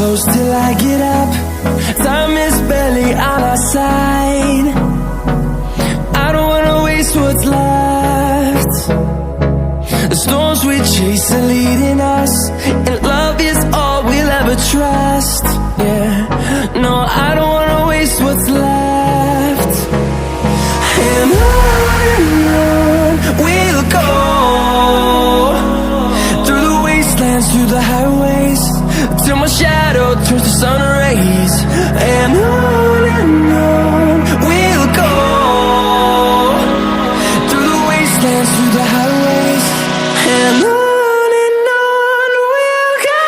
close till I get up. Time is barely on our side. I don't wanna waste what's left. The storms we chase are leading us, and love is all we'll ever trust. Yeah, no, I don't wanna waste what's left. And on we'll go, through the wastelands, through the highways, till my shadow turns to sun rays. And on we'll go, through the wastelands, through the highways, and on we'll go.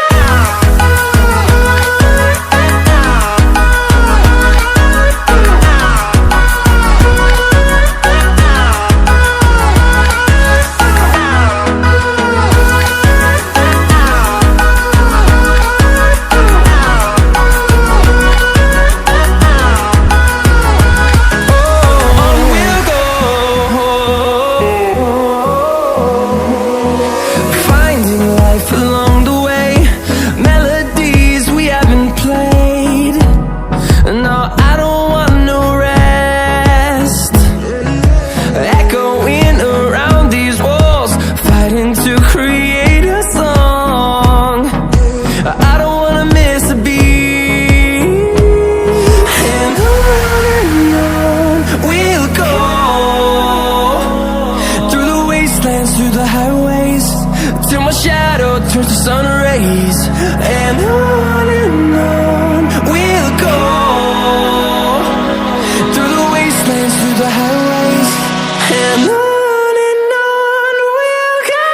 Through the highways, till my shadow turns to sun rays. And on we'll go, through the wastelands, through the highways, and on we'll go.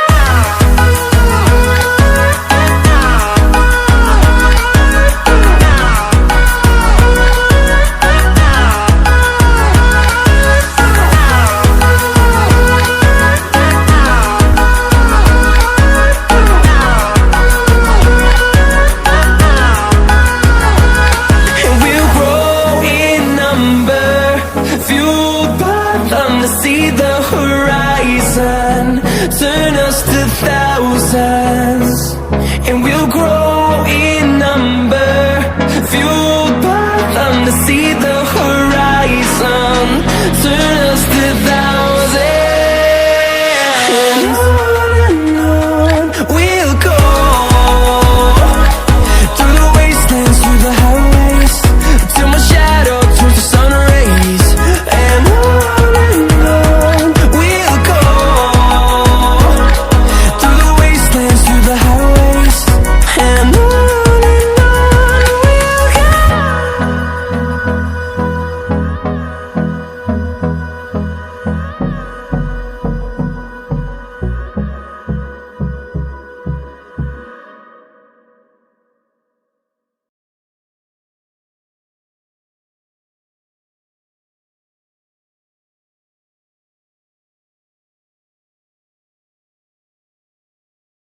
See the horizon turn us to thousands, and we'll grow in number, fueled by them to see the